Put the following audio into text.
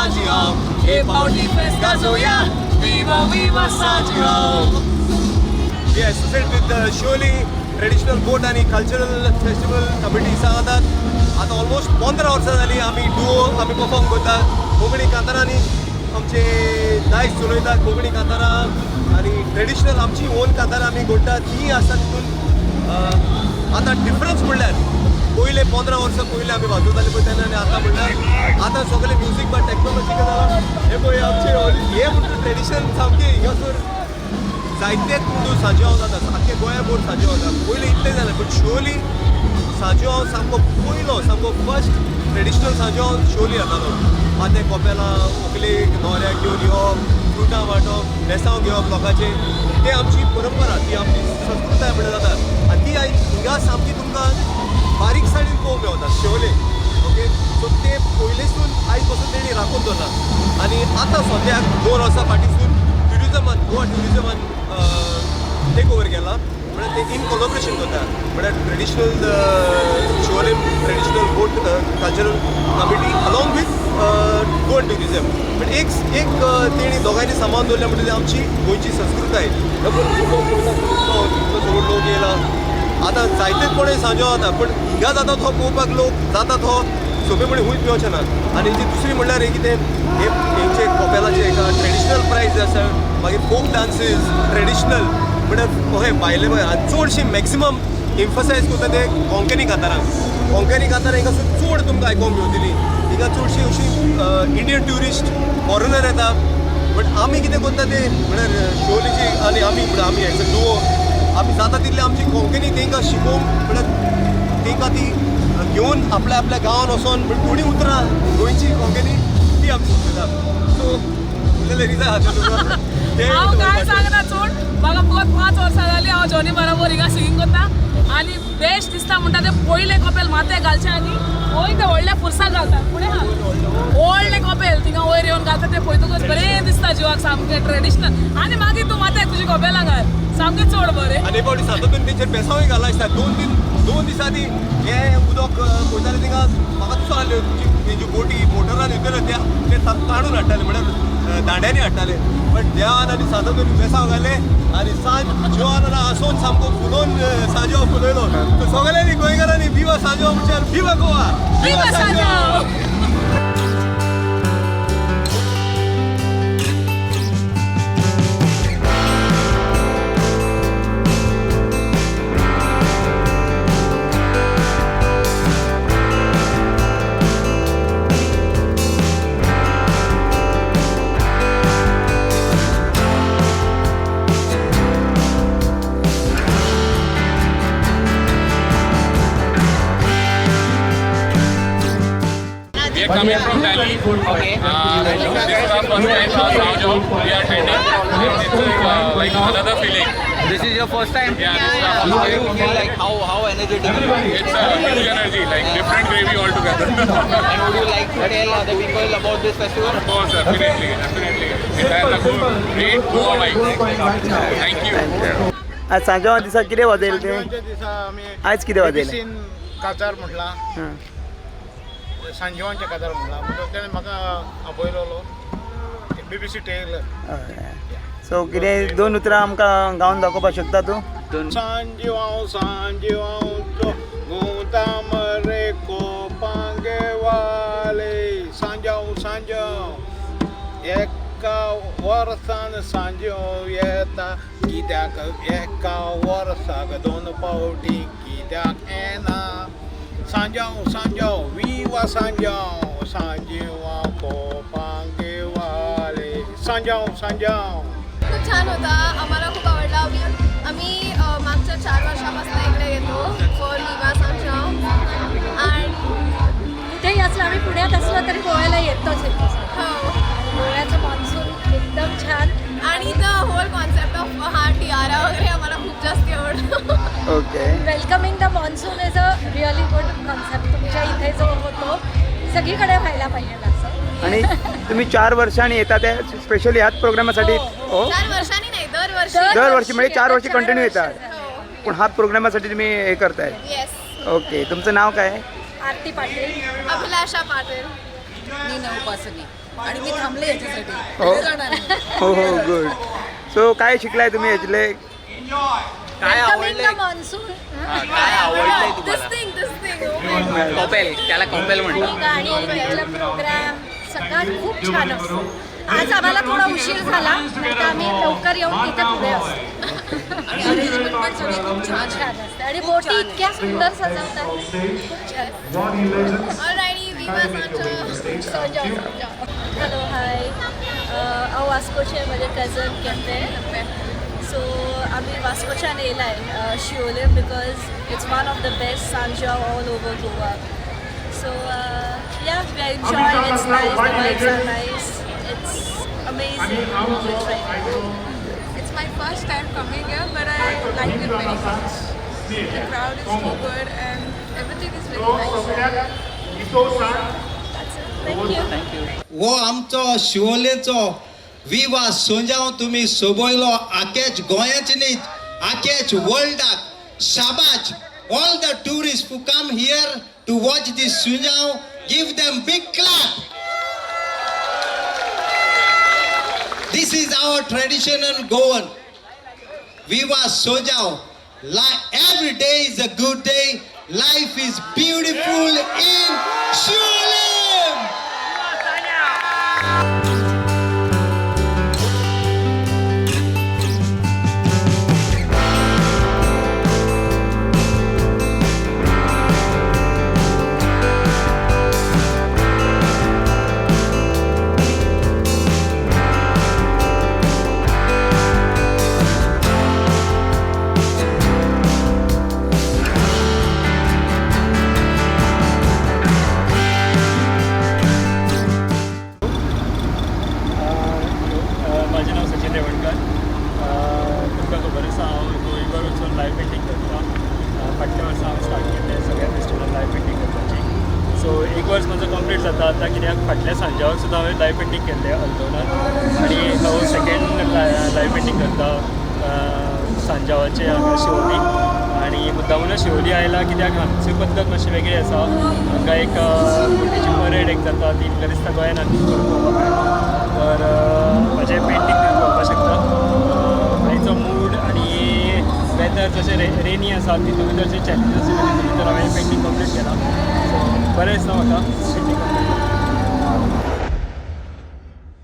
Sanjiao. Hey, Pauli Pescazoya. Viva, viva Sanjiao. We are associated with the Sholi traditional boat आणि cultural festival committee सांगतात. आता almost 15 वर्सां जाली आमी Duo आमी परफॉर्म करता. कोंकणी कांतारांनी आमचे दायज चलयतात. कोंकणी कांतारां आनी ट्रेडिशनल आमची ओन कांतारां आमी घडटात. ती आसा तितून आतां डिफरन्स म्हणल्यार पयले 15 वर्सां पयलीं आमी वाजयताले पळय तेन्ना आनी आतां म्हणल्यार आतां सगळें म्युजीक बट टॅक्नोलॉजी जाला. हे पळय आमचे हे म्हणटा ट्रेडिशन सामकें हिंगासर जायतेच हिंदू सांजवाव जाता. आख्खे गोंयभर सांजवाव जाता. पयलीं इतलें जालें बट शोली सांजवाव सामको पयलो सामको फर्स्ट ट्रेडिशनल सांजवाव शोली जातालो. माते कपेलां व्हंकलेक न्हवऱ्याक घेवन येवप, फ्रुटां वांटप, बेसांव घेवप लोकांचे. ते आमची परंपरा, ती आमची संस्कृताय म्हणल्यार जाता. आनी ती आयज हिंगा सामकी तुमकां बारीकसाणीन पळोवंक मेवता शोले. ओके, सो ते पयलेसून आयज पासून तेणी राखून दवरला. आनी आतां सद्याक 2 वर्सां फाटींसून ट्युरिजमान गोवा ट्युरिजमान टेक ओवर केला. म्हळ्यार ते इन कोलॅबोरेशन करता. म्हळ्यार traditional Siolim traditional boat cultural committee along with Goan tourism. But एक तेणी दोगांयनी सांबाळून दवरल्या म्हणजे आमची गोंयची संस्कृताय. सगळो लोक येयला. आतां जायतेच कोणें सांजो जाता पण हिंगा जाता तो पळोवपाक लोक जाता तो सोंपेपणी खूंय पिवचे ना. आनी जी दुसरी म्हणल्यार हे कितें हे हेंचे कपेलाचे एका ट्रेडिशनल प्रायज आसा. मागीर फोक डान्सीस ट्रेडिशनल म्हणल्यार अशें भायले चडशी मॅक्सिमम एम्फसायज करता ते कोंकणी कांतारांक. कोंकणी कांतारां हिंगासून चड तुमकां आयकोंक मेवतली. हिंगा चडशी अशी इंडियन ट्युरिस्ट फॉरेनर येता. बट आमी कितें करता ते म्हणल्यार शोलीची आनी आमी एज अ डुओ आमी जाता तितले आमची कोंकणी तांकां शिकोवंक म्हणल्यार तांकां ती घेवन आपल्या गांवांत वचोन थोडीं उतरां गोंयची कोंकणी ती आमी शिकयता. सो उलयलें रिजा खातीर हांव कांय सांगना चड. म्हाका फकत 5 वर्सां जालीं हांव जॉनी बरोबर हिंगा सिंगींग करता. आनी बेस्ट दिसता म्हणटा ते पयले कपेल माते घालचे आनी वयर ते व्हडले फुरसाक घालता. फुडें हा व्हडले कपेल थिंगा वयर येवन घालता ते पळयतकच बरें दिसता जिवाक सामकें ट्रेडिशनल. आनी मागीर तूं माते तुजी कपेलां घाल सामकें चड बरें. आनी फावटी सातून तेंचेर बेसांवय घाला दिसता. 2 दिसांनी हे उदक पळयताले थिंगा म्हाका दिसो आहल्यो तेंच्यो बोटी मोटरान येतल्यो ते काडून हाडटाले म्हळ्यार दांड्यांनी हाडटाले. बट देवान आनी सातून बेसांव घाले आनी सांज जिवान आसोन सामको फुलोवन सांजो फुलयलो. सगळ्यांनी गोंयकारांनी विवा सांजो म्हणल्यार विवा गोवा, विवा सांजो. Coming from Delhi. Okay. This is our first time Sanjo we are attending. It's like another feeling. This is your first time? Yeah, this is our How first you time. feel like? How energetic you are? It's a huge energy, like different gravy altogether. And would you like to tell other people about this festival? Of course, definitely. It has a great Goa vibe. Thank you. आज सांजो दिसा कितें वाजयलें ते? सांजोच्या दिसा आमी आयज कितें वाजयलें? BBC न काजार म्हटला. सांजोवांच्या काजार म्हटला. म्हणटकीर तेणें म्हाका आपयलोलो BBC टेलर. सो कितें 2 उतरां आमकां गावन दाखोवपाक शकता तूं? सांजोवांव सांजोवांव गुंता मरे कोपांगे वाले सांजोव सांजोव एका वर्सान सांजोव येता कित्याक एका वर्साक 2 पावटी कित्याक येना. सांजोव सांजोव विवा सांजोव सांजोवांव कोपांगे वाले सांजोव सांजोव. खूप छान होता. आम्हाला खूप आवडला. आम्ही मागच्या 4 वर्षापासून इकडे येतो फॉर विवा सांजोव. आणि कुठेही असलं आम्ही पुण्यात असलो तरी गोव्याला येतोच येतो. हो, गोव्याचं मान्सून एकदम छान. आणि द होल कॉन्सेप्ट ऑफ हा टियारा वगैरे आम्हाला खूप जास्त आवडतो. Okay. Welcoming the monsoon is a really good concept. तुमच्या इथे जो होतो सगळीकडे व्हायला पाहिजे असं. आणि तुम्ही 4 वर्षांनी येता त्या स्पेशली ह्याच प्रोग्रामासाठी? हो, 4 वर्षांनी नाही, दरवर्षी. दरवर्षी म्हणजे 4 वर्षी कंटिन्यू येतात. हो. पण हा प्रोग्रामासाठी तुम्ही हे करताय? येस. ओके. तुमचं नाव काय? आरती पाटील. अभिलाषा पाटील. नीना उपासनी. आणि मी थांबले याच्यासाठी हो. पुढे जाणार नाही. हो हो गुड. सो काय शिकलाय तुम्ही यातले? काय आवडलंय मान्सून काय आवडलंय This तुम्हाला thing, this thing. कॉपेल त्याला कॉपेल आणि म्हणतात गाणी वेगळं प्रोग्राम सगळं खूप छान असतं. आज आम्हाला थोडा उशीर झाला नाही तर आम्ही लवकर येऊन इथे पुढे असतो. आणि अरेंजमेंट पण सगळी खूप छान छान असते आणि बोटी इतक्या सुंदर सजवतात खूप छान. Alrighty, Viva Sancho. Sonja. Hello hi वास्कोचे माझे कझन केमते सो आम्ही वास्कोच्यान येयलाय Siolim because it's one of the best Sanjao all over Goa so yeah we are enjoying it's nice the vibes are nice it's amazing It's my first time coming here, but I like it very much. The crowd is so good and everything is very nice. Thank you वो आमचो शिवोलेचो विवा सोंजाव तुम्ही सोबयलो आख्याच गोंयाच न्ही आख्याच वर्ल्डाक शाबाश all the tourist who come here to watch these Sanjao give them big clap this is our traditional Goan विवा Sanjao every day is a good day life is beautiful in Shulem. माझे नाव सचिन रेवणकर तुमकां खबर आसा हांव गोंयभर वचून लायव्ह पेंटींग करता फाटल्या वर्सा हांवें स्टार्ट केल्लें सगळ्या फेस्टिवलान लायव्ह पेंटींग करपाची सो एक वर्स म्हजो कंप्लीट जाता आतां कित्याक फाटल्या सांजावाक सुद्दां हांवें लायव्ह पेंटींग केल्लें अल्दोनान आनी हांव सेकेंड लायव्ह पेंटींग करता सांजावाचे हांगा शिवोली आनी मुद्दामूनच शिवोली आयला कित्याक हांगची पद्दत मातशी वेगळी आसा हांगा एक बोटीची परेड एक जाता ती म्हाका दिसता गोंयान आनी पळोवपाक मेळना तर म्हजें पेंटींग तुमी पळोवपाक शकता आयचो मूड आनी वेदर जशें रेनी आसा तितून भितर जे चॅलेंजीस तितून भितर हांवें पेंटींग कंप्लीट केला सो बरें दिसता म्हाका